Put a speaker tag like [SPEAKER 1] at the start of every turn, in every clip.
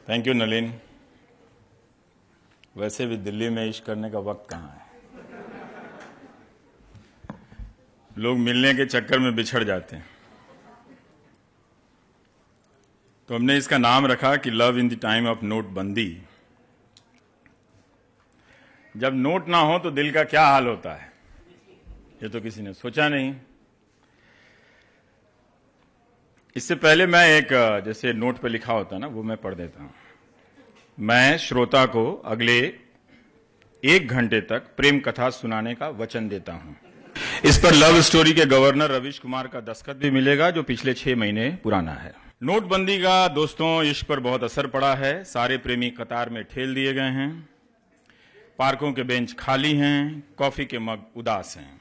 [SPEAKER 1] Thank you Nalin. वैसे भी दिल्ली में इश्क करने का वक्त कहाँ है, लोग मिलने के चक्कर में बिछड़ जाते हैं। तो हमने इसका नाम रखा कि love in the time of नोटबंदी। जब नोट ना हो तो दिल का क्या हाल होता है, ये तो किसी ने सोचा नहीं। इससे पहले मैं एक जैसे नोट पे लिखा होता ना, वो मैं पढ़ देता हूं। मैं श्रोता को अगले 1 घंटे तक प्रेम कथा सुनाने का वचन देता हूं। इस पर लव स्टोरी के गवर्नर रवीश कुमार का दस्तखत भी मिलेगा, जो पिछले 6 महीने पुराना है। नोटबंदी का दोस्तों इश्क पर बहुत असर पड़ा है। सारे प्रेमी कतार में ठेल दिए गए हैं, पार्कों के बेंच खाली हैं, कॉफी के मग उदास हैं,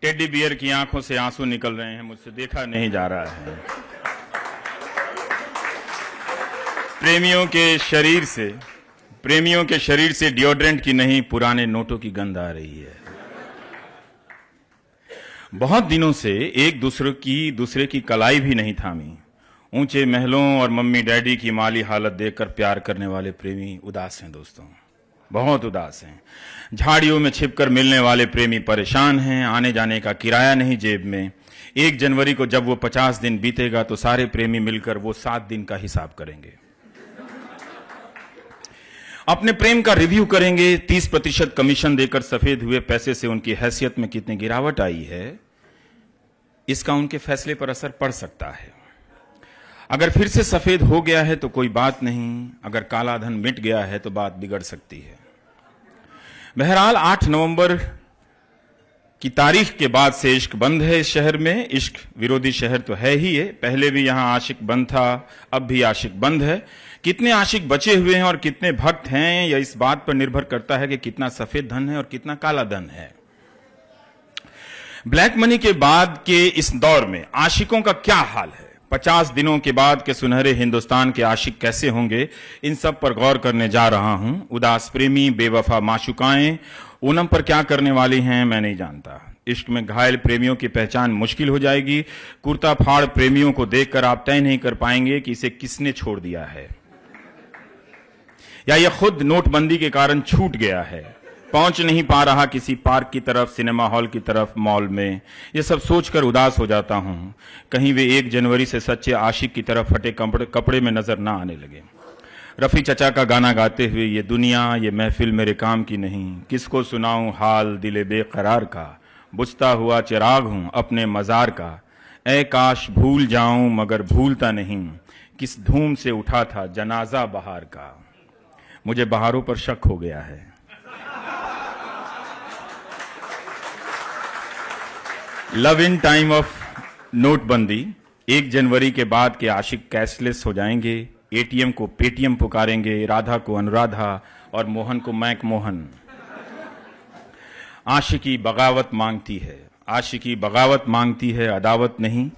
[SPEAKER 1] टेडी बियर की आंखों से आंसू निकल रहे हैं, मुझसे देखा नहीं जा रहा है। प्रेमियों के शरीर से डिओड्रेंट की नहीं, पुराने नोटों की गंध आ रही है। बहुत दिनों से एक दूसरे की कलाई भी नहीं थामी। ऊंचे महलों और मम्मी डैडी की माली हालत देखकर प्यार करने वाले प्रेमी उदास हैं दोस्तों, बहुत उदास हैं। झाड़ियों में छिपकर मिलने वाले प्रेमी परेशान हैं। आने जाने का किराया नहीं जेब में। 1 जनवरी को जब वो 50 दिन बीतेगा तो सारे प्रेमी मिलकर वो 7 दिन का हिसाब करेंगे, अपने प्रेम का रिव्यू करेंगे। 30% कमीशन देकर सफेद हुए पैसे से उनकी हैसियत में कितनी गिरावट आई है, इसका उनके फैसले पर असर पड़ सकता है। अगर फिर से सफेद हो गया है तो कोई बात नहीं, अगर काला धन मिट गया है तो बात बिगड़ सकती है। बहरहाल 8 नवंबर की तारीख के बाद से इश्क बंद है इस शहर में। इश्क विरोधी शहर तो है ही है, पहले भी यहां आशिक बंद था, अब भी आशिक बंद है। कितने आशिक बचे हुए हैं और कितने भक्त हैं, यह इस बात पर निर्भर करता है कि कितना सफेद धन है और कितना काला धन है। ब्लैक मनी के बाद के इस दौर में आशिकों का क्या हाल है, 50 दिनों के बाद के सुनहरे हिंदुस्तान के आशिक कैसे होंगे, इन सब पर गौर करने जा रहा हूं। उदास प्रेमी, बेवफा माशुकाएं ओनम पर क्या करने वाली हैं मैं नहीं जानता। इश्क में घायल प्रेमियों की पहचान मुश्किल हो जाएगी। कुर्ता फाड़ प्रेमियों को देखकर आप तय नहीं कर पाएंगे कि इसे किसने छोड़ दिया है, या यह खुद नोटबंदी के कारण छूट गया है, पहुंच नहीं पा रहा किसी पार्क की तरफ, सिनेमा हॉल की तरफ, मॉल में। यह सब सोचकर उदास हो जाता हूं, कहीं वे 1 जनवरी से सच्चे आशिक की तरफ फटे कपड़े में नजर ना आने लगे। रफी चचा का गाना गाते हुए, ये दुनिया ये महफिल मेरे काम की नहीं, किसको सुनाऊं हाल दिले बेकरार का, बुझता हुआ चिराग हूं अपने मजार का, ऐ काश भूल जाऊं मगर भूलता नहीं, किस धूम से उठा था जनाजा बहार का। मुझे बहारों पर शक हो गया है। लव इन टाइम ऑफ नोटबंदी। 1 जनवरी के बाद के आशिक कैशलेस हो जाएंगे, एटीएम को पेटीएम पुकारेंगे, राधा को अनुराधा और मोहन को मैक मोहन। आशिकी बगावत मांगती है, आशिकी बगावत मांगती है, अदावत नहीं।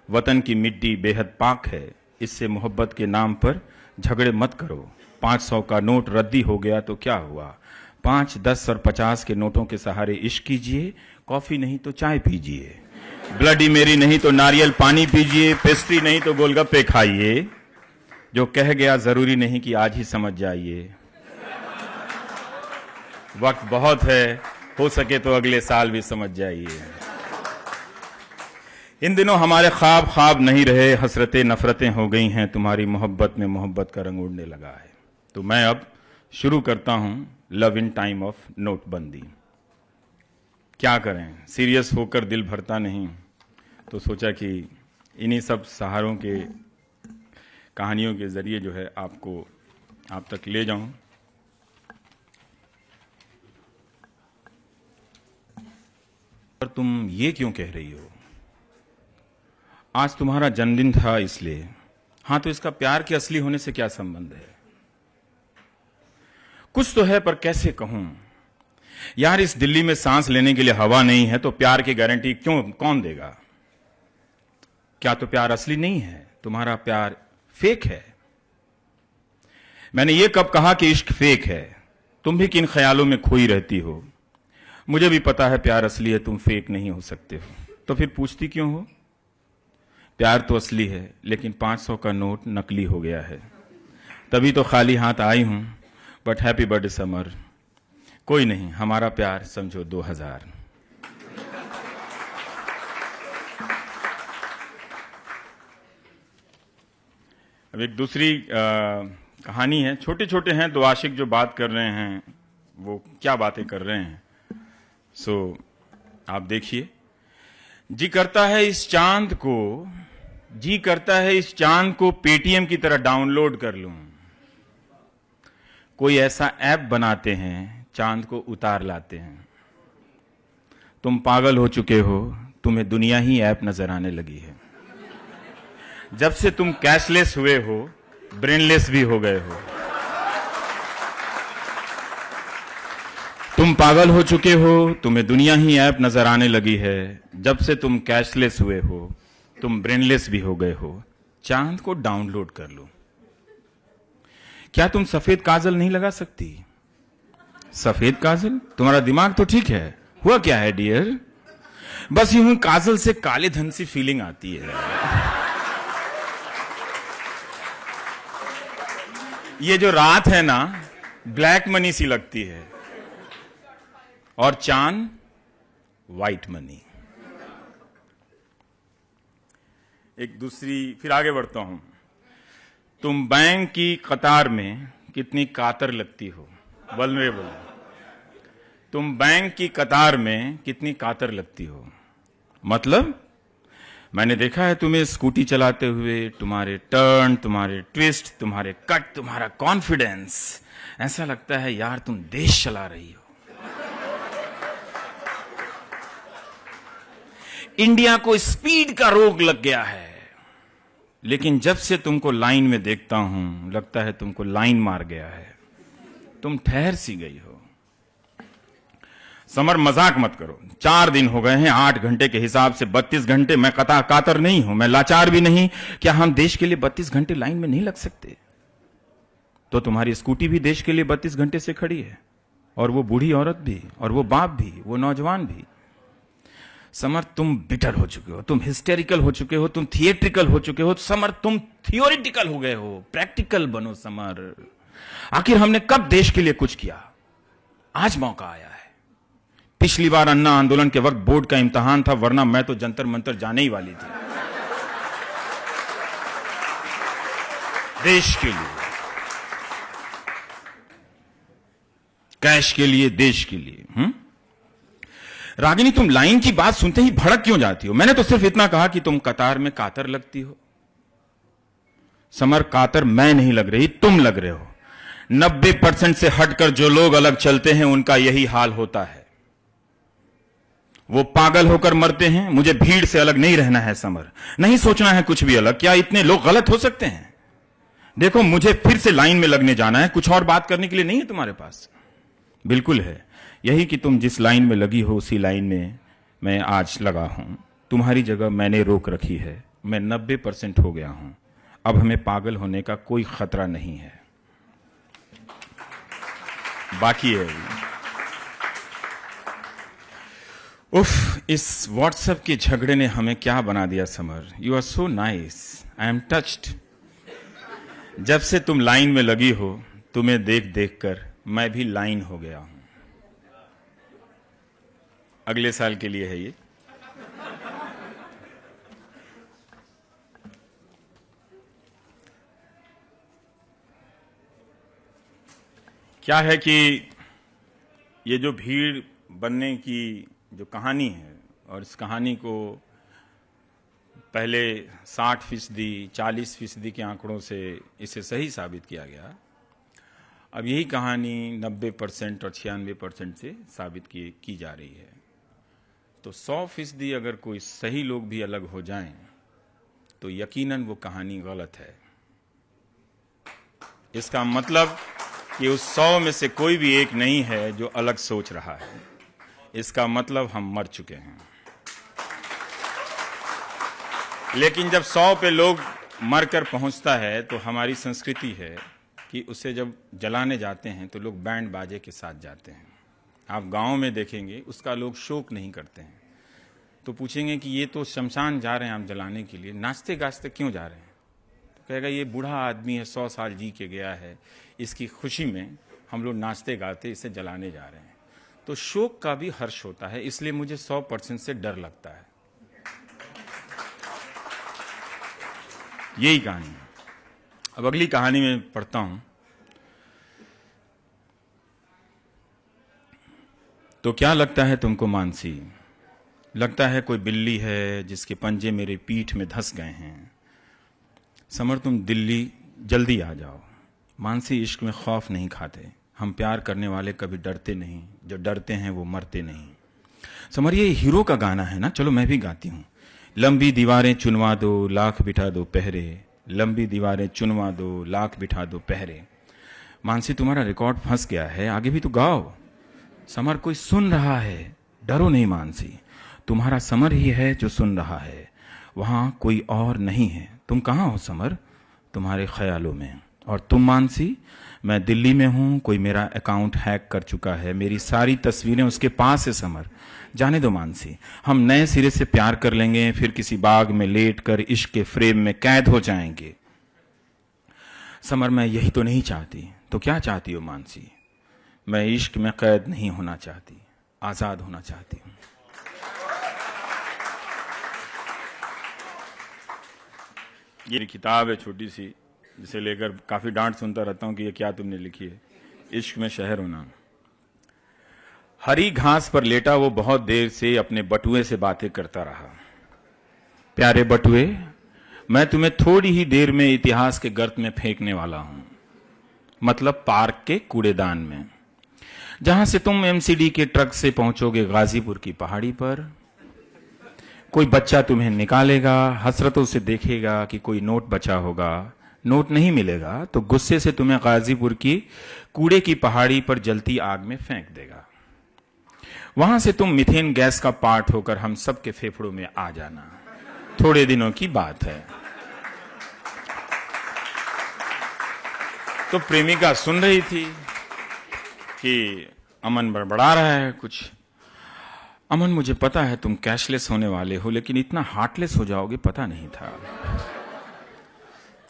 [SPEAKER 1] वतन की मिट्टी बेहद पाक है, इससे मोहब्बत के नाम पर झगड़े मत करो। 500 का नोट रद्दी हो गया तो क्या हुआ, 5, 10 और 50 के नोटों के सहारे इश्क कीजिए। कॉफी नहीं तो चाय पीजिए, ब्लडी मेरी नहीं तो नारियल पानी पीजिए, पेस्ट्री नहीं तो गोलगप्पे खाइए। जो कह गया जरूरी नहीं कि आज ही समझ जाइए। वक्त बहुत है, हो सके तो अगले साल भी समझ जाइए। इन दिनों हमारे ख्वाब नहीं रहे, हसरतें नफरतें हो गई हैं, तुम्हारी मोहब्बत में मोहब्बत का रंग उड़ने लगा है। तो मैं अब शुरू करता हूं लव इन टाइम ऑफ नोटबंदी। क्या करें, सीरियस होकर दिल भरता नहीं, तो सोचा कि इन्हीं सब सहारों के कहानियों के जरिए जो है आप तक ले जाऊं। पर तुम ये क्यों कह रही हो, आज तुम्हारा जन्मदिन था इसलिए। हां, तो इसका प्यार के असली होने से क्या संबंध है? कुछ तो है, पर कैसे कहूं यार। इस दिल्ली में सांस लेने के लिए हवा नहीं है तो प्यार की गारंटी कौन देगा? क्या तो प्यार असली नहीं है, तुम्हारा प्यार फेक है। मैंने ये कब कहा कि इश्क फेक है? तुम भी किन ख्यालों में खोई रहती हो। मुझे भी पता है प्यार असली है, तुम फेक नहीं हो सकते हो, तो फिर पूछती क्यों हो? प्यार तो असली है, लेकिन 500 का नोट नकली हो गया है। तभी तो खाली हाथ आई हूं, बट हैप्पी बर्थडे समर। कोई नहीं, हमारा प्यार समझो 2000। अब एक दूसरी कहानी है। छोटे छोटे हैं दो आशिक जो बात कर रहे हैं, वो क्या बातें कर रहे हैं, आप देखिए। जी करता है इस चांद को पेटीएम की तरह डाउनलोड कर लूं। कोई ऐसा ऐप बनाते हैं, चांद को उतार लाते हैं। तुम पागल हो चुके हो, तुम्हें दुनिया ही ऐप नजर आने लगी है। जब से तुम कैशलेस हुए हो, ब्रेनलेस भी हो गए हो। तुम पागल हो चुके हो, तुम्हें दुनिया ही ऐप नजर आने लगी है। जब से तुम कैशलेस हुए हो, तुम ब्रेनलेस भी हो गए हो। चांद को डाउनलोड कर लो। क्या तुम सफेद काजल नहीं लगा सकती? सफेद काजल? तुम्हारा दिमाग तो ठीक है। हुआ क्या है डियर? बस यूं काजल से काले धन सी फीलिंग आती है। ये जो रात है ना, ब्लैक मनी सी लगती है, और चांद व्हाइट मनी। एक दूसरी, फिर आगे बढ़ता हूं। तुम बैंक की कतार में कितनी कातर लगती हो, वल्नरेबल। तुम बैंक की कतार में कितनी कातर लगती हो। मतलब मैंने देखा है तुम्हें स्कूटी चलाते हुए, तुम्हारे टर्न, तुम्हारे ट्विस्ट, तुम्हारे कट, तुम्हारा कॉन्फिडेंस, ऐसा लगता है यार तुम देश चला रही हो। इंडिया को स्पीड का रोग लग गया है। लेकिन जब से तुमको लाइन में देखता हूं, लगता है तुमको लाइन मार गया है। तुम ठहर सी गई हो। समर मजाक मत करो। 4 दिन हो गए हैं, 8 घंटे के हिसाब से 32 घंटे। मैं कातर नहीं हूं, मैं लाचार भी नहीं। क्या हम देश के लिए 32 घंटे लाइन में नहीं लग सकते? तो तुम्हारी स्कूटी भी देश के लिए 32 घंटे से खड़ी है, और वो बूढ़ी औरत भी, और वो बाप भी, वो नौजवान भी। समर तुम बिटर हो चुके हो, तुम हिस्टेरिकल हो चुके हो, तुम थिएट्रिकल हो चुके हो। समर तुम थियोरिटिकल हो गए हो। प्रैक्टिकल बनो समर। आखिर हमने कब देश के लिए कुछ किया? आज मौका आया है। पिछली बार अन्ना आंदोलन के वक्त बोर्ड का इम्तिहान था, वरना मैं तो जंतर मंतर जाने ही वाली थी देश के लिए, कैश के लिए, देश के लिए। रागिनी, तुम लाइन की बात सुनते ही भड़क क्यों जाती हो? मैंने तो सिर्फ इतना कहा कि तुम कतार में कातर लगती हो। समर, कातर मैं नहीं लग रही, तुम लग रहे हो। 90% से हटकर जो लोग अलग चलते हैं, उनका यही हाल होता है। वो पागल होकर मरते हैं। मुझे भीड़ से अलग नहीं रहना है समर, नहीं सोचना है कुछ भी अलग। क्या इतने लोग गलत हो सकते हैं? देखो, मुझे फिर से लाइन में लगने जाना है। कुछ और बात करने के लिए नहीं है तुम्हारे पास? बिल्कुल है। यही कि तुम जिस लाइन में लगी हो, उसी लाइन में मैं आज लगा हूं। तुम्हारी जगह मैंने रोक रखी है। मैं 90% हो गया हूं। अब हमें पागल होने का कोई खतरा नहीं है। बाकी है। उफ, इस व्हाट्सएप के झगड़े ने हमें क्या बना दिया Samar. You are so nice, I am touched. जब से तुम लाइन में लगी हो, तुम्हें देख देख कर मैं भी लाइन हो गया हूं। अगले साल के लिए है ये। क्या है कि ये जो भीड़ बनने की जो कहानी है, और इस कहानी को पहले 60%, 40% के आंकड़ों से इसे सही साबित किया गया। अब यही कहानी 90% और 96% से साबित की जा रही है। तो 100% अगर कोई सही लोग भी अलग हो जाएं, तो यकीनन वो कहानी गलत है। इसका मतलब कि उस 100 में से कोई भी एक नहीं है जो अलग सोच रहा है। इसका मतलब हम मर चुके हैं। लेकिन जब 100 पे लोग मरकर पहुंचता है, तो हमारी संस्कृति है कि उसे जब जलाने जाते हैं तो लोग बैंड बाजे के साथ जाते हैं। आप गांव में देखेंगे, उसका लोग शोक नहीं करते हैं। तो पूछेंगे कि ये तो शमशान जा रहे हैं आप जलाने के लिए, नाचते गाजते क्यों जा रहे हैं? कहेगा ये बूढ़ा आदमी है, 100 साल जी के गया है, इसकी खुशी में हम लोग नाचते गाते इसे जलाने जा रहे हैं। तो शोक का भी हर्ष होता है, इसलिए मुझे 100% से डर लगता है। यही कहानी है। अब अगली कहानी में पढ़ता हूं। तो क्या लगता है तुमको मानसी? लगता है कोई बिल्ली है जिसके पंजे मेरे पीठ में धंस गए हैं। समर तुम दिल्ली जल्दी आ जाओ। मानसी इश्क में खौफ नहीं खाते, हम प्यार करने वाले कभी डरते नहीं, जो डरते हैं वो मरते नहीं। समर ये हीरो का गाना है ना, चलो मैं भी गाती हूं। लंबी दीवारें चुनवा दो, लाख बिठा दो पहरे, लंबी दीवारें चुनवा दो, लाख बिठा दो पहरे। मानसी तुम्हारा रिकॉर्ड फंस गया है, आगे भी तो गाओ। समर कोई सुन रहा है, डरो नहीं मानसी, तुम्हारा समर ही है जो सुन रहा है, वहां कोई और नहीं है। तुम कहां हो समर? तुम्हारे ख्यालों में। और तुम मानसी? मैं दिल्ली में हूं, कोई मेरा अकाउंट हैक कर चुका है, मेरी सारी तस्वीरें उसके पास है। समर जाने दो मानसी, हम नए सिरे से प्यार कर लेंगे, फिर किसी बाग में लेट कर इश्क के फ्रेम में कैद हो जाएंगे। समर मैं यही तो नहीं चाहती। तो क्या चाहती हो मानसी? मैं इश्क में कैद नहीं होना चाहती, आजाद होना चाहती हूं। ये किताब है छोटी सी, जिसे लेकर काफी डांट सुनता रहता हूं कि ये क्या तुमने लिखी है। इश्क में शहर होना। हरी घास पर लेटा वो बहुत देर से अपने बटुए से बातें करता रहा। प्यारे बटुए, मैं तुम्हें थोड़ी ही देर में इतिहास के गर्त में फेंकने वाला हूं, मतलब पार्क के कूड़ेदान में, जहां से तुम एमसीडी के ट्रक से पहुंचोगे गाजीपुर की पहाड़ी पर। कोई बच्चा तुम्हें निकालेगा, हसरतों से देखेगा कि कोई नोट बचा होगा। नोट नहीं मिलेगा तो गुस्से से तुम्हें गाजीपुर की कूड़े की पहाड़ी पर जलती आग में फेंक देगा। वहां से तुम मीथेन गैस का पार्ट होकर हम सब के फेफड़ों में आ जाना। थोड़े दिनों की बात है। तो प्रेमिका सुन रही थी कि अमन बड़बड़ा रहा है कुछ। अमन मुझे पता है तुम कैशलेस होने वाले हो, लेकिन इतना हार्टलेस हो जाओगे पता नहीं था।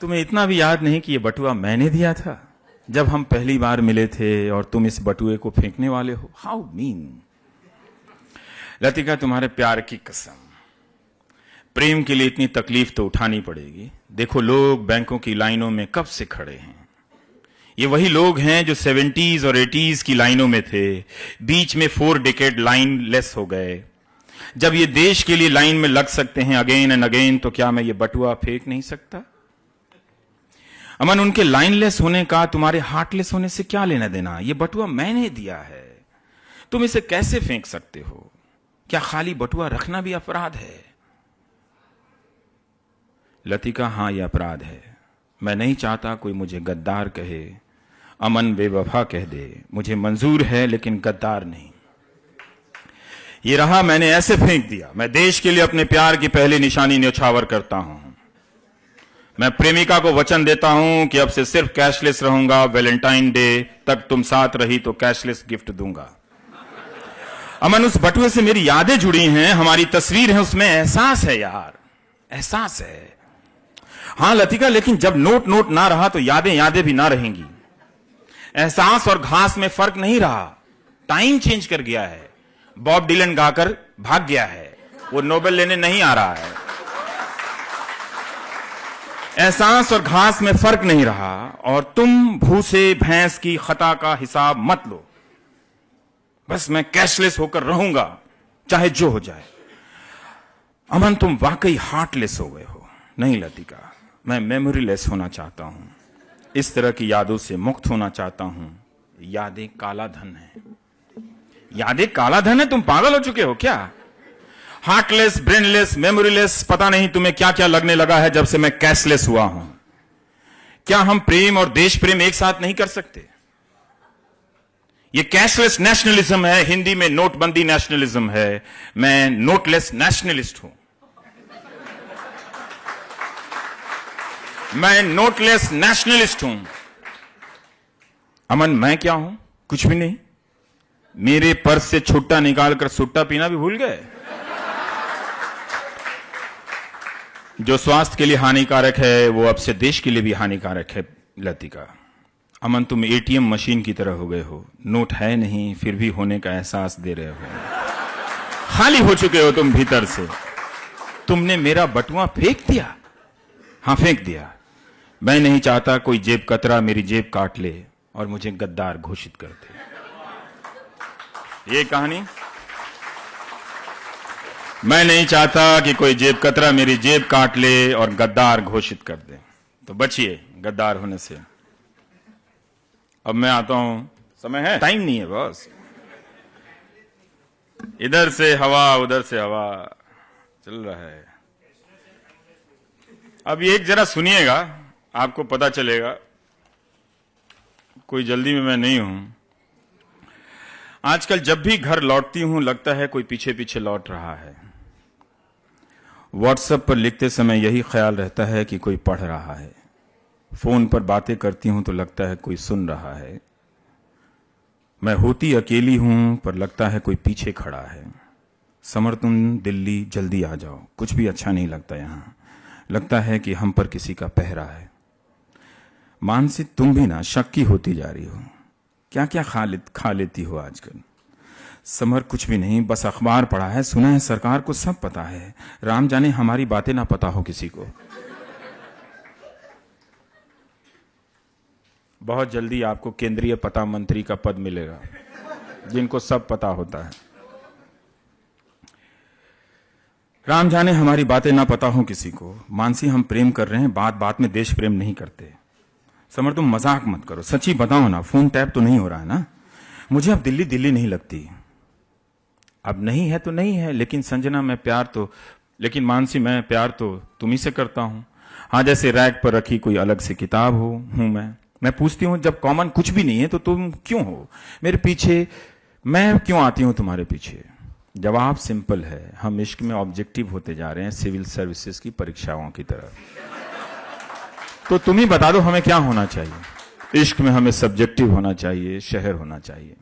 [SPEAKER 1] तुम्हें इतना भी याद नहीं कि ये बटुआ मैंने दिया था जब हम पहली बार मिले थे, और तुम इस बटुए को फेंकने वाले हो। How mean. लतिका तुम्हारे प्यार की कसम, प्रेम के लिए इतनी तकलीफ तो उठानी पड़ेगी। देखो लोग बैंकों की लाइनों में कब से खड़े हैं। ये वही लोग हैं जो 70s और 80s की लाइनों में थे, बीच में 4 डिकेड लाइन लेस हो गए। जब ये देश के लिए लाइन में लग सकते हैं अगेन एंड अगेन, तो क्या मैं ये बटुआ फेंक नहीं सकता? अमन, उनके लाइनलेस होने का तुम्हारे हार्टलेस होने से क्या लेना देना? ये बटुआ मैंने दिया है, तुम इसे कैसे फेंक सकते हो? क्या खाली बटुआ रखना भी अपराध है? लतिका, हां यह अपराध है। मैं नहीं चाहता कोई मुझे गद्दार कहे, अमन बेवफा कह दे। मुझे मंजूर है लेकिन गद्दार नहीं। ये रहा, मैंने ऐसे फेंक दिया। मैं देश के लिए अपने प्यार की पहली निशानी न्यौछावर करता हूं। मैं प्रेमिका को वचन देता हूं कि अब से सिर्फ कैशलेस रहूंगा। वैलेंटाइन डे तक तुम साथ रही तो कैशलेस गिफ्ट दूंगा। अमन, उस बटुए से मेरी यादें जुड़ी हैं, हमारी तस्वीर है उसमें। एहसास है यार, एहसास है। हां लतिका, लेकिन जब नोट नोट ना रहा तो यादें यादें भी ना रहेंगी। एहसास और घास में फर्क नहीं रहा, टाइम चेंज कर गया है। बॉब डिलन गाकर भाग गया है, वो नोबेल लेने नहीं आ रहा है। एहसास और घास में फर्क नहीं रहा, और तुम भूसे भैंस की खता का हिसाब मत लो। बस मैं कैशलेस होकर रहूंगा, चाहे जो हो जाए। अमन, तुम वाकई हार्टलेस हो गए हो। नहीं लतिका, मैं मेमोरीलेस होना चाहता हूं, इस तरह की यादों से मुक्त होना चाहता हूं। यादें काला धन है। यादें काला धन है? तुम पागल हो चुके हो क्या? हार्टलेस, ब्रेनलेस, मेमोरीलेस, पता नहीं तुम्हें क्या क्या लगने लगा है जब से मैं कैशलेस हुआ हूं। क्या हम प्रेम और देश प्रेम एक साथ नहीं कर सकते? ये कैशलेस नेशनलिज्म है, हिंदी में नोटबंदी नेशनलिज्म है। मैं नोटलेस नेशनलिस्ट हूं। मैं नोटलेस नेशनलिस्ट हूं। अमन, मैं क्या हूं? कुछ भी नहीं। मेरे पर्स से छुट्टा निकालकर सुट्टा पीना भी भूल गए। जो स्वास्थ्य के लिए हानिकारक है वो अब से देश के लिए भी हानिकारक है। लतिका, अमन तुम एटीएम मशीन की तरह हो गए हो, नोट है नहीं फिर भी होने का एहसास दे रहे हो। खाली हो चुके हो तुम भीतर से। तुमने मेरा बटुआ फेंक दिया। हाँ, फेंक दिया। मैं नहीं चाहता कोई जेब कतरा मेरी जेब काट ले और मुझे गद्दार घोषित कर दे। ये कहानी, मैं नहीं चाहता कि कोई जेब कतरा मेरी जेब काट ले और गद्दार घोषित कर दे। तो बचिए गद्दार होने से। अब मैं आता हूं, समय है, टाइम नहीं है बॉस। इधर से हवा उधर से हवा चल रहा है। अब ये एक जरा सुनिएगा, आपको पता चलेगा। कोई जल्दी में मैं नहीं हूं। आजकल जब भी घर लौटती हूं लगता है कोई पीछे पीछे लौट रहा है। व्हाट्सएप पर लिखते समय यही ख्याल रहता है कि कोई पढ़ रहा है। फोन पर बातें करती हूं तो लगता है कोई सुन रहा है। मैं होती अकेली हूं पर लगता है कोई पीछे खड़ा है। समर तुम दिल्ली जल्दी आ जाओ, कुछ भी अच्छा नहीं लगता यहां। लगता है कि हम पर किसी का पहरा है। मानसी तुम भी ना शक्की होती जा रही हो। क्या क्या खा लेती हो आजकल। समर कुछ भी नहीं, बस अखबार पढ़ा है, सुना है सरकार को सब पता है। राम जाने हमारी बातें ना पता हो किसी को। बहुत जल्दी आपको केंद्रीय पता मंत्री का पद मिलेगा, जिनको सब पता होता है। राम जाने हमारी बातें ना पता हो किसी को। मानसी हम प्रेम कर रहे हैं, बात बात में देश प्रेम नहीं करते। समर तुम मजाक मत करो, सच्ची बताओ ना, फोन टैप तो नहीं हो रहा है ना। मुझे अब दिल्ली दिल्ली नहीं लगती। अब नहीं है तो नहीं है, लेकिन संजना लेकिन मानसी मैं प्यार तो तुम्ही से करता हूं। हाँ, जैसे रैक पर रखी कोई अलग से किताब हूं मैं पूछती हूं जब कॉमन कुछ भी नहीं है तो तुम क्यों हो मेरे पीछे, मैं क्यों आती हूं तुम्हारे पीछे। जवाब सिंपल है, हम इश्क में ऑब्जेक्टिव होते जा रहे हैं, सिविल सर्विसेज की परीक्षाओं की तरह। तो तुम ही बता दो हमें क्या होना चाहिए। इश्क में हमें सब्जेक्टिव होना चाहिए, शहर होना चाहिए।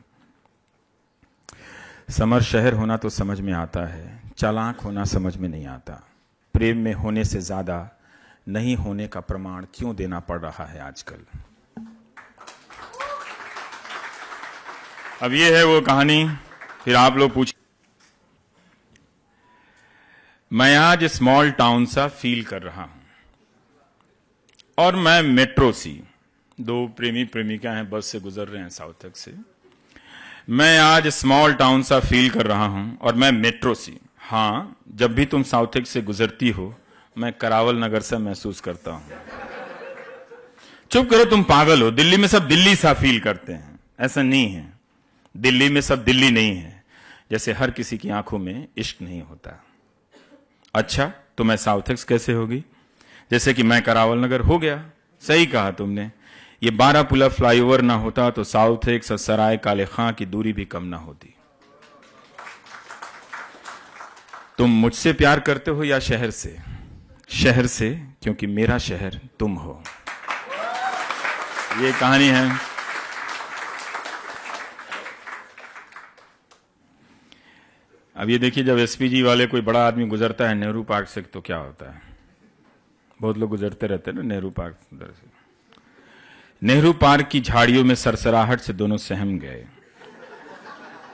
[SPEAKER 1] समर शहर होना तो समझ में आता है, चालाक होना समझ में नहीं आता। प्रेम में होने से ज्यादा नहीं होने का प्रमाण क्यों देना पड़ रहा है आजकल। अब ये है वो कहानी। फिर आप लोग पूछ, मैं आज स्मॉल टाउन सा फील कर रहा हूं और मैं मेट्रो सी। दो प्रेमी प्रेमिका हैं, बस से गुजर रहे हैं साउथ तक से। मैं आज स्मॉल टाउन सा फील कर रहा हूं और मैं मेट्रो सी। हां, जब भी तुम साउथ से गुजरती हो मैं करावल नगर से महसूस करता हूं। चुप करो, तुम पागल हो। दिल्ली में सब दिल्ली सा फील करते हैं, ऐसा नहीं है। दिल्ली में सब दिल्ली नहीं है। जैसे हर किसी की आंखों में इश्क नहीं होता। अच्छा, तो मैं साउथ एक्स कैसे होगी? जैसे कि मैं करावल नगर हो गया। सही कहा तुमने। ये 12 पुला फ्लाईओवर ना होता तो साउथ एक्स और सराय काले खां की दूरी भी कम ना होती। तुम मुझसे प्यार करते हो या शहर से? शहर से, क्योंकि मेरा शहर तुम हो। ये कहानी है। अब ये देखिए, जब एसपीजी वाले कोई बड़ा आदमी गुजरता है नेहरू पार्क से तो क्या होता है। बहुत लोग गुजरते रहते हैं ना नेहरू पार्क से। नेहरू पार्क की झाड़ियों में सरसराहट से दोनों सहम गए।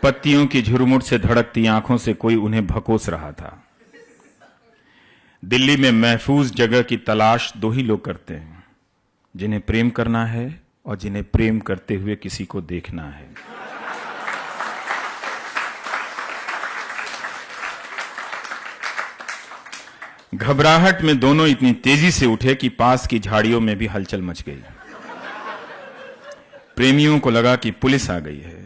[SPEAKER 1] पत्तियों की झुरमुट से धड़कती आंखों से कोई उन्हें भकोस रहा था। दिल्ली में महफूज जगह की तलाश दो ही लोग करते हैं, जिन्हें प्रेम करना है और जिन्हें प्रेम करते हुए किसी को देखना है। घबराहट में दोनों इतनी तेजी से उठे कि पास की झाड़ियों में भी हलचल मच गई। प्रेमियों को लगा कि पुलिस आ गई है।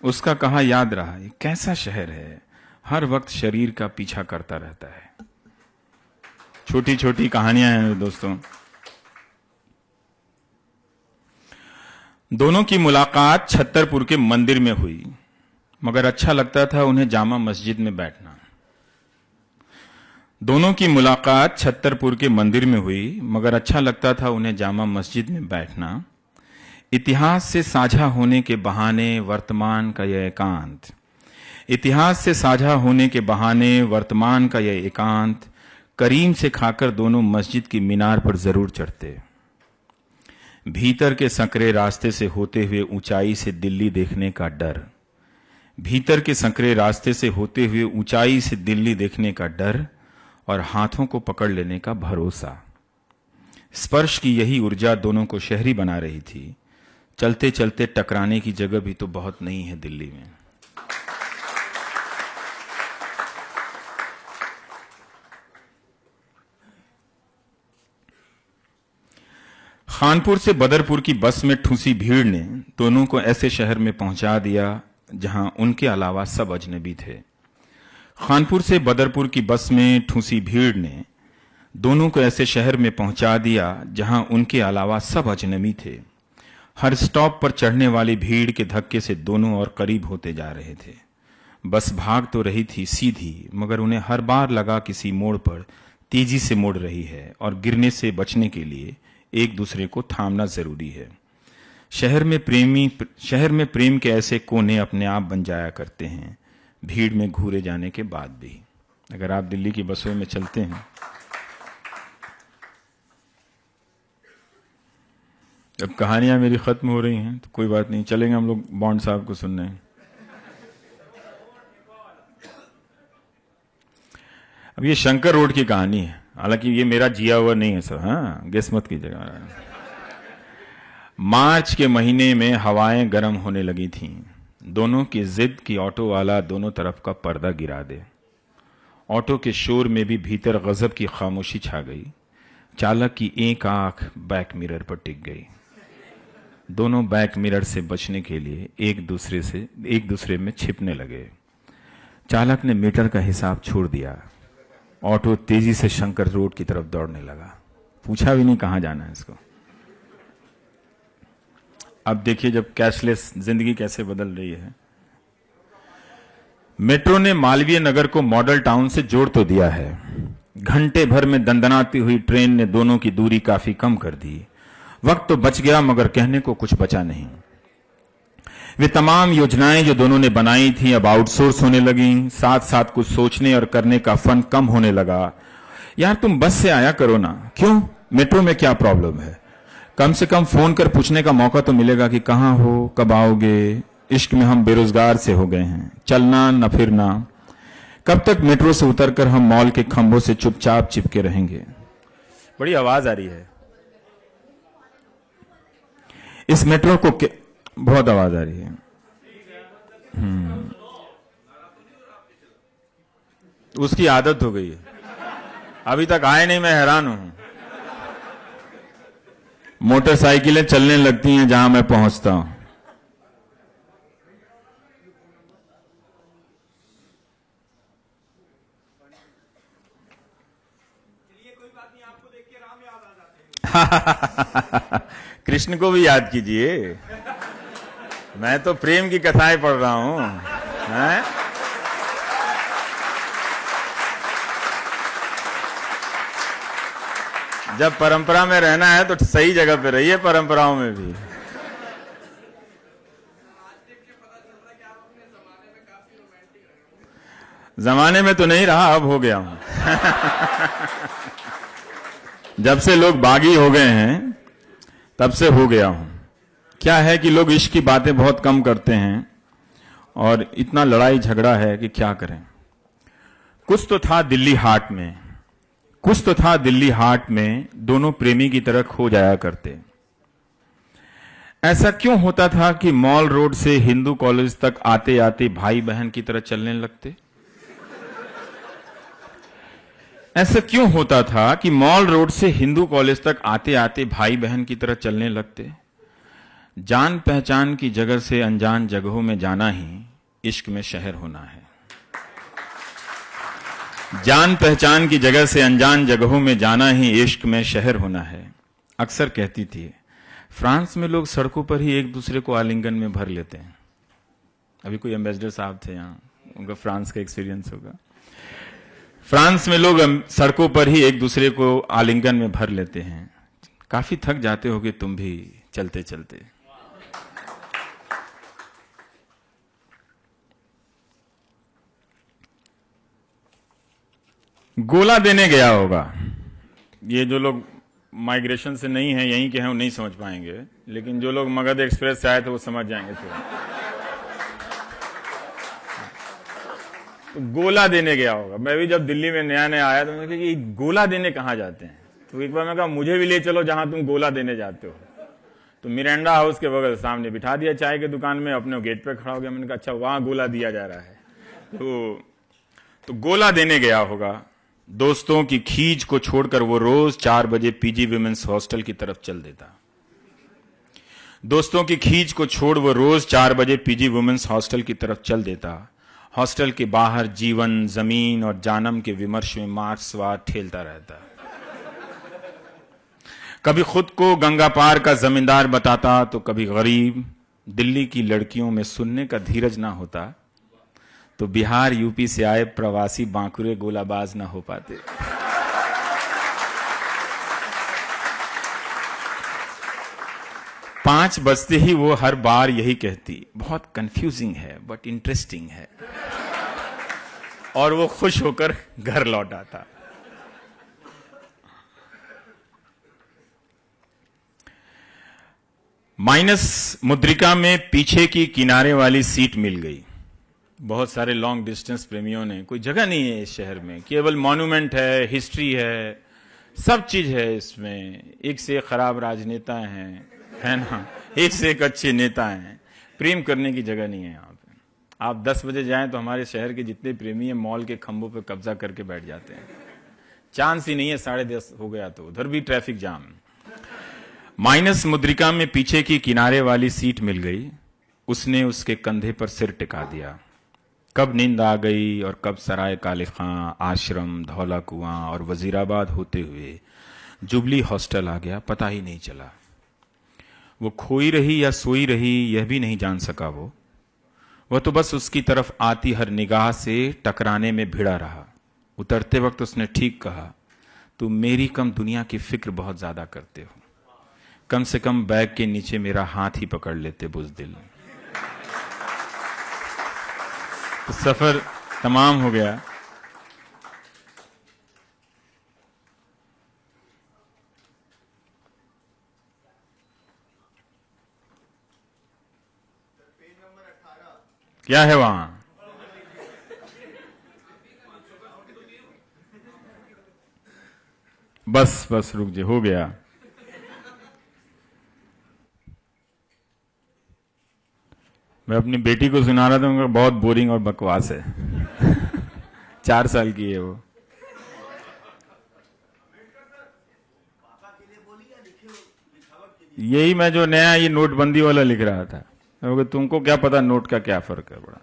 [SPEAKER 1] उसका कहा याद रहा, ये कैसा शहर है, हर वक्त शरीर का पीछा करता रहता है। छोटी छोटी कहानियां हैं दोस्तों। दोनों की मुलाकात छतरपुर के मंदिर में हुई, मगर अच्छा लगता था उन्हें जामा मस्जिद में बैठना। दोनों की मुलाकात छतरपुर के मंदिर में हुई, मगर अच्छा लगता था उन्हें जामा मस्जिद में बैठना। इतिहास से साझा होने के बहाने वर्तमान का यह एकांत, इतिहास से साझा होने के बहाने वर्तमान का यह एकांत करीम से खाकर दोनों मस्जिद की मीनार पर जरूर चढ़ते। भीतर के संकरे रास्ते से होते हुए ऊंचाई से दिल्ली देखने का डर, भीतर के संकरे रास्ते से होते हुए ऊंचाई से दिल्ली देखने का डर और हाथों को पकड़ लेने का भरोसा। स्पर्श की यही ऊर्जा दोनों को शहरी बना रही थी। चलते चलते टकराने की जगह भी तो बहुत नहीं है दिल्ली में। खानपुर से बदरपुर की बस में ठूसी भीड़ ने दोनों को ऐसे शहर में पहुंचा दिया जहां उनके अलावा सब अजनबी थे। खानपुर से बदरपुर की बस में ठूसी भीड़ ने दोनों को ऐसे शहर में पहुंचा दिया जहां उनके अलावा सब अजनबी थे। हर स्टॉप पर चढ़ने वाली भीड़ के धक्के से दोनों और करीब होते जा रहे थे। बस भाग तो रही थी सीधी, मगर उन्हें हर बार लगा किसी मोड़ पर तेजी से मुड़ रही है और गिरने से बचने के लिए एक दूसरे को थामना जरूरी है। शहर में प्रेम के ऐसे कोने अपने आप बन जाया करते हैं, भीड़ में घूरे जाने के बाद भी। अगर आप दिल्ली की बसों में चलते हैं, अब कहानियां मेरी खत्म हो रही हैं तो कोई बात नहीं, चलेंगे हम लोग बॉन्ड साहब को सुनने। अब ये शंकर रोड की कहानी है, हालांकि ये मेरा जिया हुआ नहीं है सर, हाँ गेस मत कीजिएगा। मार्च के महीने में हवाएं गर्म होने लगी थीं। दोनों की जिद कि ऑटो वाला दोनों तरफ का पर्दा गिरा दे। ऑटो के शोर में भी भीतर गजब की खामोशी छा गई। चालक की एक आंख बैक मिरर पर टिक गई। दोनों बैक मिरर से बचने के लिए एक दूसरे में छिपने लगे। चालक ने मीटर का हिसाब छोड़ दिया। ऑटो तेजी से शंकर रोड की तरफ दौड़ने लगा। पूछा भी नहीं कहां जाना है इसको। अब देखिए जब कैशलेस जिंदगी कैसे बदल रही है। मेट्रो ने मालवीय नगर को मॉडल टाउन से जोड़ तो दिया है। घंटे भर में दंदनाती हुई ट्रेन ने दोनों की दूरी काफी कम कर दी। वक्त तो बच गया, मगर कहने को कुछ बचा नहीं। वे तमाम योजनाएं जो दोनों ने बनाई थी अब आउटसोर्स होने लगी। साथ साथ कुछ सोचने और करने का फन कम होने लगा। यार तुम बस से आया करो ना, क्यों मेट्रो में क्या प्रॉब्लम है? कम से कम फोन कर पूछने का मौका तो मिलेगा कि कहां हो, कब आओगे। इश्क में हम बेरोजगार से हो गए हैं, चलना न फिरना। कब तक मेट्रो से उतरकर हम मॉल के खंभों से चुपचाप चिपके रहेंगे? बड़ी आवाज आ रही है इस मेट्रो को बहुत आवाज आ रही है। उसकी आदत हो गई है, अभी तक आए नहीं, मैं हैरान हूं। मोटरसाइकिलें चलने लगती हैं जहां मैं पहुंचता हूं। कोई बात नहीं, आपको देख के राम याद आ जाते हैं। कृष्ण को भी याद कीजिए, मैं तो प्रेम की कथाएं पढ़ रहा हूं। हैं? जब परंपरा में रहना है तो सही जगह पे रहिए, परंपराओं में भी। जमाने में तो नहीं रहा, अब हो गया हूं। जब से लोग बागी हो गए हैं तब से हो गया हूं। क्या है कि लोग इश्क की बातें बहुत कम करते हैं और इतना लड़ाई झगड़ा है कि क्या करें। कुछ तो था दिल्ली हाट में दोनों प्रेमी की तरह खो जाया करते। ऐसा क्यों होता था कि मॉल रोड से हिंदू कॉलेज तक आते आते भाई बहन की तरह चलने लगते? ऐसा क्यों होता था कि मॉल रोड से हिंदू कॉलेज तक आते आते भाई बहन की तरह चलने लगते? जान पहचान की जगह से अनजान जगहों में जाना ही इश्क में शहर होना है। जान पहचान की जगह से अनजान जगहों में जाना ही इश्क में शहर होना है। अक्सर कहती थी, फ्रांस में लोग सड़कों पर ही एक दूसरे को आलिंगन में भर लेते हैं। अभी कोई एम्बेसडर साहब थे यहां, उनका फ्रांस का एक्सपीरियंस होगा। फ्रांस में लोग सड़कों पर ही एक दूसरे को आलिंगन में भर लेते हैं। काफी थक जाते होगे तुम भी चलते चलते। गोला देने गया होगा। ये जो लोग माइग्रेशन से नहीं है, यहीं के हैं, वो नहीं समझ पाएंगे, लेकिन जो लोग मगध एक्सप्रेस से आए थे वो समझ जाएंगे थोड़ा। तो गोला देने गया होगा। मैं भी जब दिल्ली में नया नया आया तो मैंने कहा कि गोला देने कहाँ जाते हैं, तो एक बार मैं कहा मुझे भी ले चलो जहां तुम गोला देने जाते हो। तो मिरांडा हाउस के बगल सामने बिठा दिया चाय की दुकान में, अपने गेट पे खड़ा हो गया। मैंने कहा अच्छा वहां गोला दिया जा रहा है। तो गोला देने गया होगा। दोस्तों की खींच को छोड़कर वो रोज 4 बजे पीजी विमेंस हॉस्टल की तरफ चल देता। दोस्तों की खींच को छोड़ वो रोज 4 बजे पीजी वुमेन्स हॉस्टल की तरफ चल देता। हॉस्टल के बाहर जीवन, जमीन और जानम के विमर्श में मार्क्सवाद ठेलता रहता। कभी खुद को गंगा पार का जमींदार बताता तो कभी गरीब। दिल्ली की लड़कियों में सुनने का धीरज ना होता तो बिहार यूपी से आए प्रवासी बांकुरे गोलाबाज ना हो पाते। पांच बजते ही वो हर बार यही कहती, बहुत कंफ्यूजिंग है बट इंटरेस्टिंग है, और वो खुश होकर घर लौट आता। माइनस मुद्रिका में पीछे की किनारे वाली सीट मिल गई। बहुत सारे लॉन्ग डिस्टेंस प्रेमियों ने, कोई जगह नहीं है इस शहर में, केवल मॉन्यूमेंट है, हिस्ट्री है, सब चीज है इसमें। एक से एक खराब राजनेता हैं, है ना, एक से एक अच्छे नेता हैं, प्रेम करने की जगह नहीं है यहाँ पे। आप 10 बजे जाएं तो हमारे शहर के जितने प्रेमी हैं मॉल के खंभों पे कब्जा करके बैठ जाते हैं। चांस ही नहीं है 10:30 हो गया तो उधर भी ट्रैफिक जाम। माइनस मुद्रिका में पीछे की किनारे वाली सीट मिल गई। उसने उसके कंधे पर सिर टिका दिया। कब नींद आ गई और कब सराय काले खां, आश्रम, धौला कुआं और वजीराबाद होते हुए जुबली हॉस्टल आ गया, पता ही नहीं चला। वो खोई रही या सोई रही यह भी नहीं जान सका। वह तो बस उसकी तरफ आती हर निगाह से टकराने में भिड़ा रहा। उतरते वक्त उसने ठीक कहा, तुम मेरी कम दुनिया की फिक्र बहुत ज्यादा करते हो, कम से कम बैग के नीचे मेरा हाथ ही पकड़ लेते बुज़दिल। तो सफर तमाम हो गया। क्या है वहां? बस बस रुक जा, हो गया। मैं अपनी बेटी को सुना रहा था, उनका बहुत बोरिंग और बकवास है। 4 साल की है वो। यही मैं जो नया ये नोटबंदी वाला लिख रहा था, तुमको क्या पता नोट का क्या फर्क है बड़ा।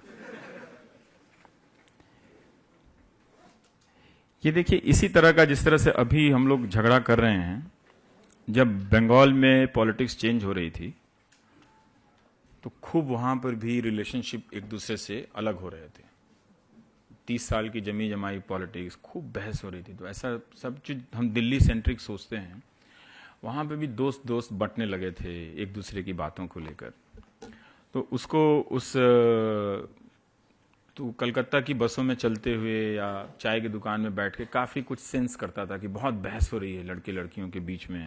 [SPEAKER 1] ये देखिए, इसी तरह का जिस तरह से अभी हम लोग झगड़ा कर रहे हैं, जब बंगाल में पॉलिटिक्स चेंज हो रही थी तो खूब वहां पर भी रिलेशनशिप एक दूसरे से अलग हो रहे थे। 30 साल की जमी जमाई पॉलिटिक्स, खूब बहस हो रही थी। तो ऐसा सब चीज हम दिल्ली सेंट्रिक सोचते हैं, वहां पे भी दोस्त दोस्त बंटने लगे थे एक दूसरे की बातों को लेकर। तो उसको तो कलकत्ता की बसों में चलते हुए या चाय की दुकान में बैठ के काफी कुछ सेंस करता था कि बहुत बहस हो रही है लड़के लड़कियों के बीच में,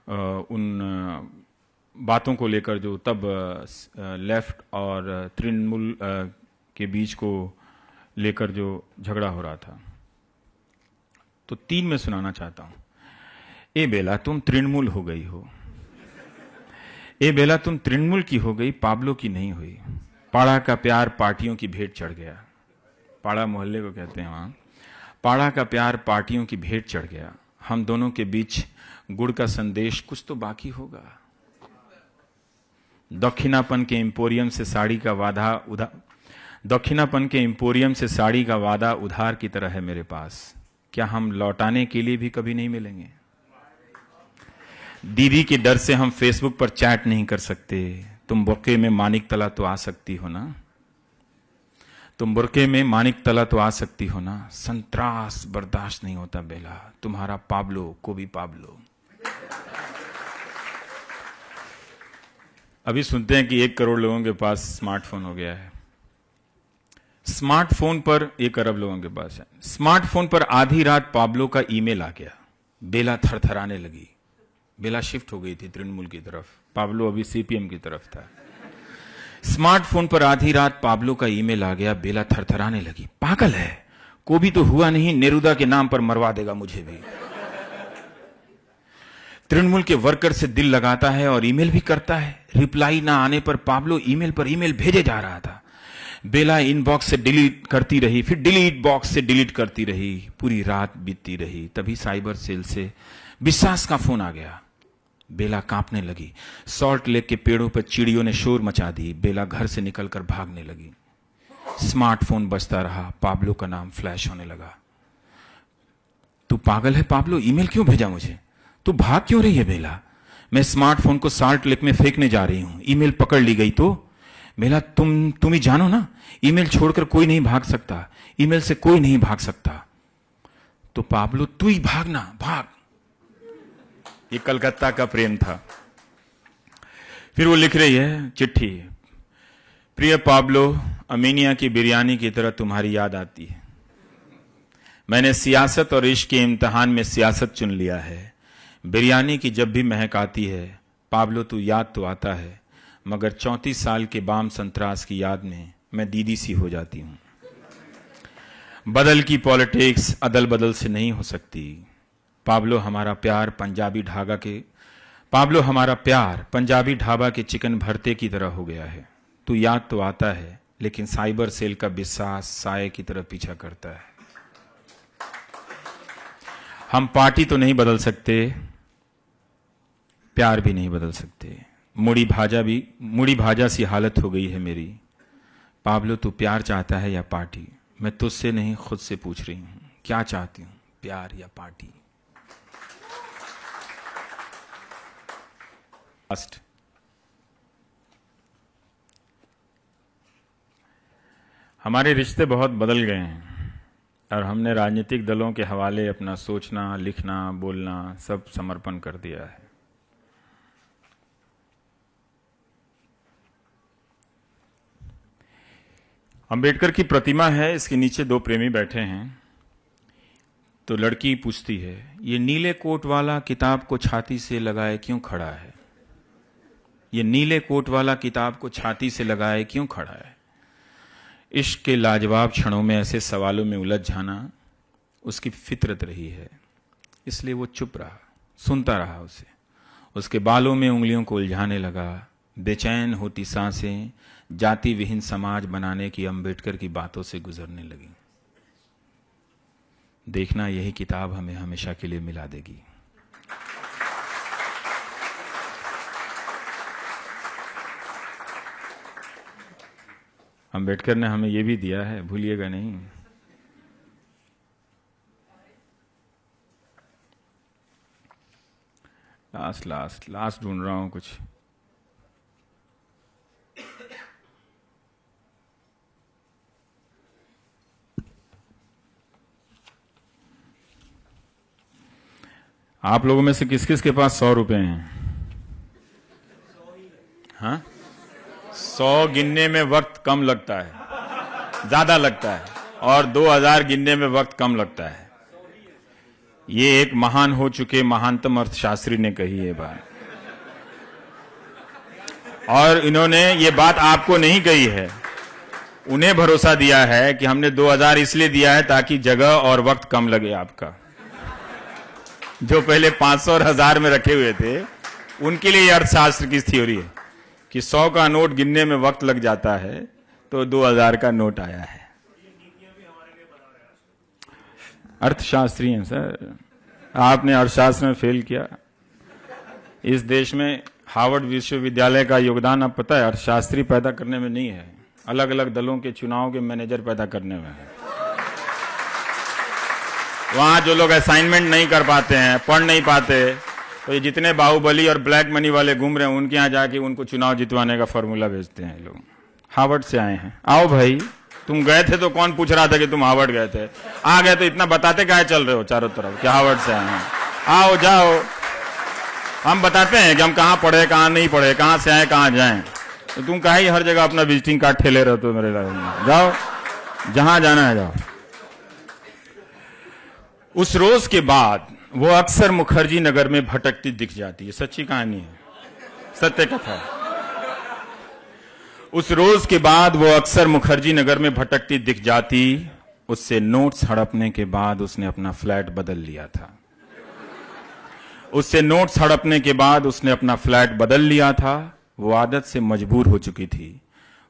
[SPEAKER 1] उन बातों को लेकर जो तब लेफ्ट और तृणमूल के बीच को लेकर जो झगड़ा हो रहा था। तो 3 में सुनाना चाहता हूं। ए बेला तुम तृणमूल हो गई हो, ए बेला तुम तृणमूल की हो गई, पाब्लो की नहीं हुई। पाड़ा का प्यार पार्टियों की भेंट चढ़ गया। पाड़ा मोहल्ले को कहते हैं वहां। पाड़ा का प्यार पार्टियों की भेंट चढ़ गया। हम दोनों के बीच गुड़ का संदेश कुछ तो बाकी होगा। दक्षिणापन के एम्पोरियम से साड़ी का वादा उधार, दक्षिणापन के एम्पोरियम से साड़ी का वादा उधार की तरह है मेरे पास। क्या हम लौटाने के लिए भी कभी नहीं मिलेंगे? दीदी के डर से हम फेसबुक पर चैट नहीं कर सकते। तुम बुरके में मानिक तला तो आ सकती हो ना, तुम बुरके में मानिक तला तो आ सकती हो ना। संत्रास बर्दाश्त नहीं होता बेला, तुम्हारा पाब्लो को भी पाब्लो। अभी सुनते हैं कि 1 करोड़ लोगों के पास स्मार्टफोन हो गया है। स्मार्टफोन पर 1 अरब लोगों के पास है। स्मार्टफोन पर आधी रात पाब्लो का ईमेल आ गया। बेला थरथराने लगी। बेला शिफ्ट हो गई थी तृणमूल की तरफ, पाब्लो अभी सीपीएम की तरफ था। स्मार्टफोन पर आधी रात पाब्लो का ईमेल आ गया। बेला थरथराने लगी। पागल है, को भी तो हुआ नहीं, नेरुदा के नाम पर मरवा देगा मुझे भी। तृणमूल के वर्कर से दिल लगाता है और ईमेल भी करता है। रिप्लाई ना आने पर पाब्लो ईमेल पर ईमेल भेजे जा रहा था। बेला इनबॉक्स से डिलीट करती रही, फिर डिलीट बॉक्स से डिलीट करती रही। पूरी रात बीतती रही। तभी साइबर सेल से विश्वास का फोन आ गया। बेला कांपने लगी। सॉल्ट लेक के पेड़ों पर चिड़ियों ने शोर मचा दी। बेला घर से निकलकर भागने लगी। स्मार्टफोन बजता रहा। पाब्लो का नाम फ्लैश होने लगा। तू पागल है पाब्लो, ईमेल क्यों भेजा मुझे? तू भाग क्यों रही है बेला? मैं स्मार्टफोन को सॉल्ट लेक में फेंकने जा रही हूं। ईमेल पकड़ ली गई तो? बेला तुम ही जानो ना, ईमेल छोड़कर कोई नहीं भाग सकता। ईमेल से कोई नहीं भाग सकता। तो पाब्लो तू ही भागना, भाग। ये कलकत्ता का प्रेम था। फिर वो लिख रही है चिट्ठी। प्रिय पाब्लो, अमीनिया की बिरयानी की तरह तुम्हारी याद आती है। मैंने सियासत और इश्क के इम्तिहान में सियासत चुन लिया है। बिरयानी की जब भी महक आती है पाब्लो तू याद तो आता है, मगर 34 साल के बाम संतरास की याद में मैं दीदी सी हो जाती हूं। बदल की पॉलिटिक्स अदल बदल से नहीं हो सकती। पाब्लो हमारा प्यार पंजाबी ढाबा के चिकन भरते की तरह हो गया है। तू याद तो आता है, लेकिन साइबर सेल का विश्वास साये की तरह पीछा करता है। हम पार्टी तो नहीं बदल सकते, प्यार भी नहीं बदल सकते। मुड़ी भाजा सी हालत हो गई है मेरी। पाब्लो तू प्यार चाहता है या पार्टी? मैं तुझसे नहीं खुद से पूछ रही हूं, क्या चाहती हूं, प्यार या पार्टी? हमारे रिश्ते बहुत बदल गए हैं और हमने राजनीतिक दलों के हवाले अपना सोचना, लिखना, बोलना सब समर्पण कर दिया है। अंबेडकर की प्रतिमा है, इसके नीचे 2 प्रेमी बैठे हैं। तो लड़की पूछती है, ये नीले कोट वाला किताब को छाती से लगाए क्यों खड़ा है? ये नीले कोट वाला किताब को छाती से लगाए क्यों खड़ा है? इश्क के लाजवाब क्षणों में ऐसे सवालों में उलझ जाना उसकी फितरत रही है। इसलिए वो चुप रहा, सुनता रहा उसे। उसके बालों में उंगलियों को उलझाने लगा। बेचैन होती सांसें जाति विहीन समाज बनाने की अंबेडकर की बातों से गुजरने लगी। देखना, यही किताब हमें हमेशा के लिए मिला देगी। अंबेडकर ने हमें यह भी दिया है, भूलिएगा नहीं। लास्ट ढूंढ रहा हूं कुछ। आप लोगों में से किस किस के पास 100 रुपए हैं? हाँ, 100 गिनने में वक्त कम लगता है, ज्यादा लगता है, और 2000 गिनने में वक्त कम लगता है। ये एक महान हो चुके महानतम अर्थशास्त्री ने कही है बात, और इन्होंने ये बात आपको नहीं कही है। उन्हें भरोसा दिया है कि हमने 2000 इसलिए दिया है ताकि जगह और वक्त कम लगे आपका। जो पहले 500 और 1000 में रखे हुए थे, उनके लिए अर्थशास्त्र की थ्योरी है कि 100 का नोट गिनने में वक्त लग जाता है, तो 2000 का नोट आया है। अर्थशास्त्री हैं सर, आपने अर्थशास्त्र में फेल किया। इस देश में हार्वर्ड विश्वविद्यालय का योगदान अब पता है अर्थशास्त्री पैदा करने में नहीं है, अलग अलग दलों के चुनाव के मैनेजर पैदा करने में है। वहां जो लोग असाइनमेंट नहीं कर पाते हैं, पढ़ नहीं पाते, तो ये जितने बाहुबली और ब्लैक मनी वाले घूम रहे हैं, उनके यहाँ जाके उनको चुनाव जितवाने का फॉर्मूला भेजते हैं लोग। हार्वर्ड से आए हैं, आओ भाई। तुम गए थे तो कौन पूछ रहा था कि तुम हार्वर्ड गए थे? आ गए तो इतना बताते काहे चल रहे हो चारों तरफ कि हार्वर्ड से आए हैं? आओ जाओ, हम बताते हैं कि हम कहाँ पढ़े, कहाँ नहीं पढ़े, कहाँ से आए, कहाँ जाएं। तो तुम काहे हर जगह अपना विजिटिंग कार्ड ठेले रहते हो मेरे लाइफ में? जाओ जहां जाना है जाओ। उस रोज के बाद वो अक्सर मुखर्जी नगर में भटकती दिख जाती है। सच्ची कहानी है, सत्य कथा है। उस रोज के बाद वो अक्सर मुखर्जी नगर में भटकती दिख जाती। उससे नोट्स हड़पने के बाद उसने अपना फ्लैट बदल लिया था। उससे नोट्स हड़पने के बाद उसने अपना फ्लैट बदल लिया था। वो आदत से मजबूर हो चुकी थी।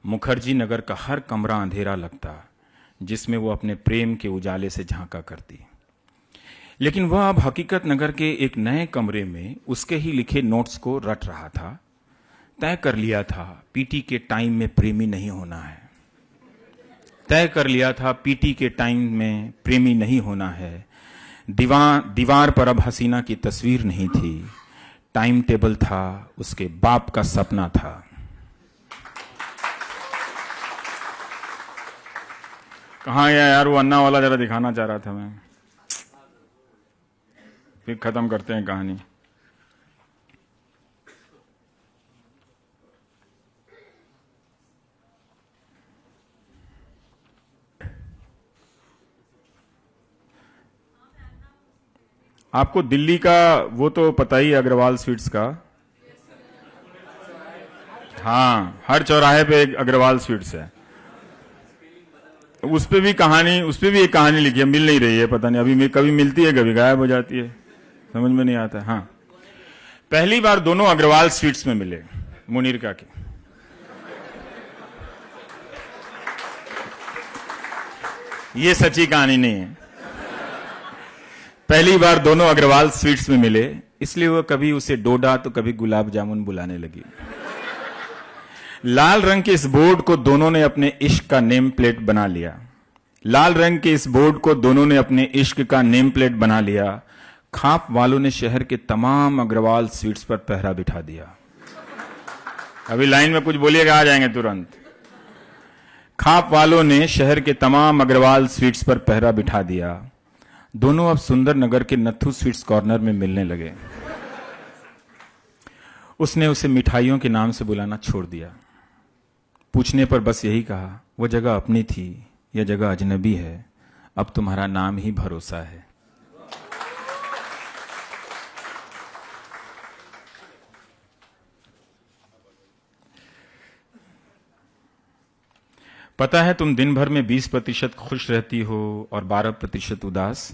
[SPEAKER 1] मुखर्जी नगर का हर कमरा अंधेरा लगता, जिसमें वो अपने प्रेम के उजाले से झांका करती। लेकिन वह अब हकीकत नगर के एक नए कमरे में उसके ही लिखे नोट्स को रट रहा था। तय कर लिया था पीटी के टाइम में प्रेमी नहीं होना है। तय कर लिया था पीटी के टाइम में प्रेमी नहीं होना है। दीवार पर अब हसीना की तस्वीर नहीं थी, टाइम टेबल था, उसके बाप का सपना था। कहां गया यार वो अन्ना वाला, जरा दिखाना चाह रहा था मैं। फिर खत्म करते हैं कहानी। आपको दिल्ली का वो तो पता ही, अग्रवाल स्वीट्स का। हाँ, हर चौराहे पे एक अग्रवाल स्वीट्स है। उस पे भी एक कहानी लिखी है, मिल नहीं रही है, पता नहीं अभी कभी मिलती है कभी गायब हो जाती है, समझ में नहीं आता। हाँ, पहली बार दोनों अग्रवाल स्वीट्स में मिले, मुनीरका के। ये सच्ची कहानी नहीं है। पहली बार दोनों अग्रवाल स्वीट्स में मिले, इसलिए वह कभी उसे डोडा तो कभी गुलाब जामुन बुलाने लगी। लाल रंग के इस बोर्ड को दोनों ने अपने इश्क का नेम प्लेट बना लिया। लाल रंग के इस बोर्ड को दोनों ने अपने इश्क का नेम प्लेट बना लिया। खाप वालों ने शहर के तमाम अग्रवाल स्वीट्स पर पहरा बिठा दिया। अभी लाइन में कुछ बोलिएगा, आ जाएंगे तुरंत। खाप वालों ने शहर के तमाम अग्रवाल स्वीट्स पर पहरा बिठा दिया। दोनों अब सुंदर नगर के नथु स्वीट्स कॉर्नर में मिलने लगे। उसने उसे मिठाइयों के नाम से बुलाना छोड़ दिया। पूछने पर बस यही कहा, वो जगह अपनी थी, यह जगह अजनबी है, अब तुम्हारा नाम ही भरोसा है। पता है तुम दिन भर में 20% खुश रहती हो और 12% उदास।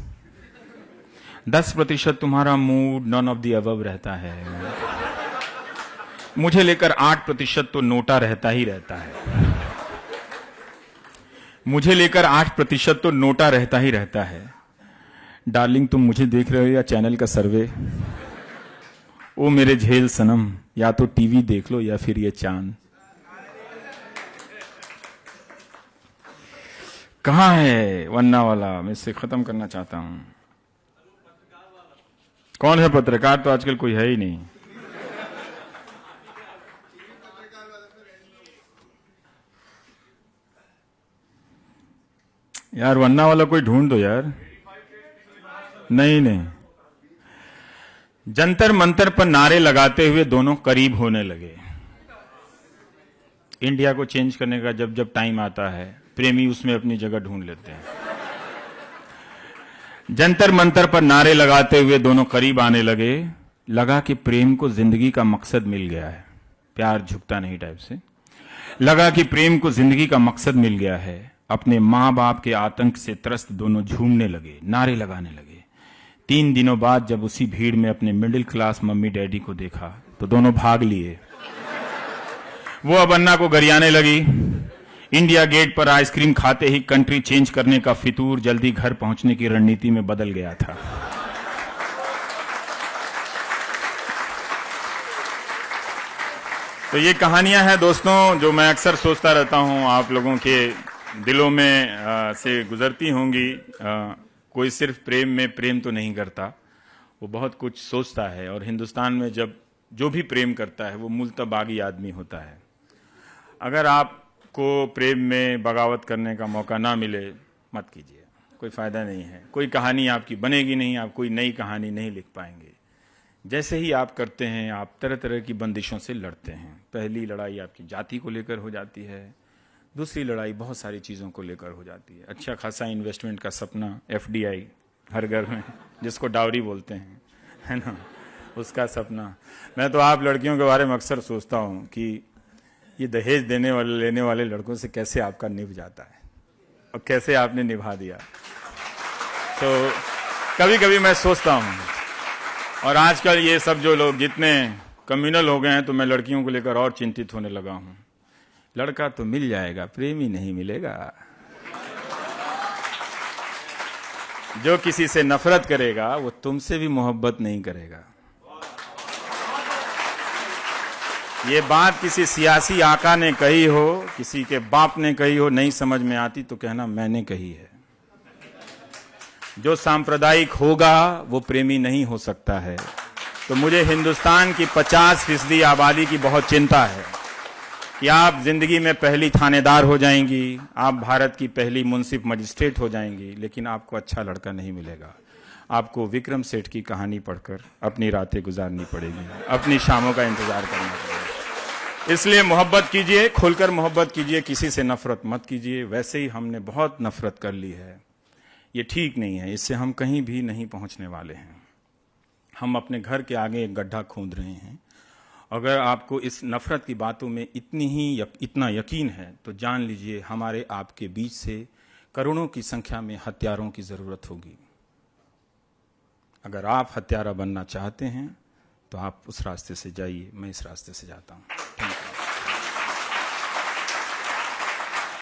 [SPEAKER 1] 10% तुम्हारा mood none of the above रहता है। मुझे लेकर 8% तो नोटा रहता ही रहता है। मुझे लेकर 8% तो नोटा रहता ही रहता है। डार्लिंग तुम मुझे देख रहे हो या चैनल का सर्वे? ओ मेरे झेल सनम, या तो टीवी देख लो या फिर ये चांद। कहां है वन्ना वाला? मैं इससे खत्म करना चाहता हूं। कौन है पत्रकार? तो आजकल कोई है ही नहीं। यार वन्ना वाला कोई ढूंढ दो यार। नहीं, जंतर मंतर पर नारे लगाते हुए दोनों करीब होने लगे। इंडिया को चेंज करने का जब जब टाइम आता है, प्रेमी उसमें अपनी जगह ढूंढ लेते हैं। जंतर मंतर पर नारे लगाते हुए दोनों करीब आने लगे। लगा कि प्रेम को जिंदगी का मकसद मिल गया है। प्यार झुकता नहीं टाइप से। लगा कि प्रेम को जिंदगी का मकसद मिल गया है। अपने मां बाप के आतंक से त्रस्त दोनों झूमने लगे, नारे लगाने लगे। 3 दिनों बाद जब उसी भीड़ में अपने मिडिल क्लास मम्मी डैडी को देखा तो दोनों भाग लिए। वो अब अन्ना को गरियाने लगी। इंडिया गेट पर आइसक्रीम खाते ही कंट्री चेंज करने का फितूर जल्दी घर पहुंचने की रणनीति में बदल गया था। तो ये कहानियां हैं दोस्तों, जो मैं अक्सर सोचता रहता हूं आप लोगों के दिलों में से गुजरती होंगी। कोई सिर्फ प्रेम में प्रेम तो नहीं करता, वो बहुत कुछ सोचता है। और हिंदुस्तान में जब जो भी प्रेम करता है वो मूलतः बागी आदमी होता है। अगर आपको प्रेम में बगावत करने का मौका ना मिले, मत कीजिए, कोई फायदा नहीं है। कोई कहानी आपकी बनेगी नहीं, आप कोई नई कहानी नहीं लिख पाएंगे। जैसे ही आप करते हैं, आप तरह तरह की बंदिशों से लड़ते हैं। पहली लड़ाई आपकी जाति को लेकर हो जाती है, दूसरी लड़ाई बहुत सारी चीज़ों को लेकर हो जाती है। अच्छा खासा इन्वेस्टमेंट का सपना, एफडीआई हर घर में, जिसको डावरी बोलते हैं, है ना, उसका सपना। मैं तो आप लड़कियों के बारे में अक्सर सोचता हूँ कि ये दहेज देने वाले लेने वाले लड़कों से कैसे आपका निभ जाता है और कैसे आपने निभा दिया। तो कभी कभी मैं सोचता हूँ। और आजकल ये सब जो लोग जितने कम्युनल हो गए हैं, तो मैं लड़कियों को लेकर और चिंतित होने लगा हूँ। लड़का तो मिल जाएगा, प्रेमी नहीं मिलेगा। जो किसी से नफरत करेगा वो तुमसे भी मोहब्बत नहीं करेगा। ये बात किसी सियासी आका ने कही हो, किसी के बाप ने कही हो, नहीं समझ में आती तो कहना मैंने कही है। जो सांप्रदायिक होगा वो प्रेमी नहीं हो सकता है। तो मुझे हिंदुस्तान की 50% आबादी की बहुत चिंता है कि आप जिंदगी में पहली थानेदार हो जाएंगी, आप भारत की पहली मुंसिफ मजिस्ट्रेट हो जाएंगी, लेकिन आपको अच्छा लड़का नहीं मिलेगा। आपको विक्रम सेठ की कहानी पढ़कर अपनी रातें गुजारनी पड़ेगी, अपनी शामों का इंतजार करना पड़ेगा। इसलिए मोहब्बत कीजिए, खुलकर मोहब्बत कीजिए, किसी से नफरत मत कीजिए। वैसे ही हमने बहुत नफरत कर ली है, ये ठीक नहीं है, इससे हम कहीं भी नहीं पहुंचने वाले हैं। हम अपने घर के आगे एक गड्ढा खोद रहे हैं। अगर आपको इस नफरत की बातों में इतना यकीन है तो जान लीजिए हमारे आपके बीच से करोड़ों की संख्या में हत्यारों की जरूरत होगी। अगर आप हत्यारा बनना चाहते हैं तो आप उस रास्ते से जाइए, मैं इस रास्ते से जाता हूं।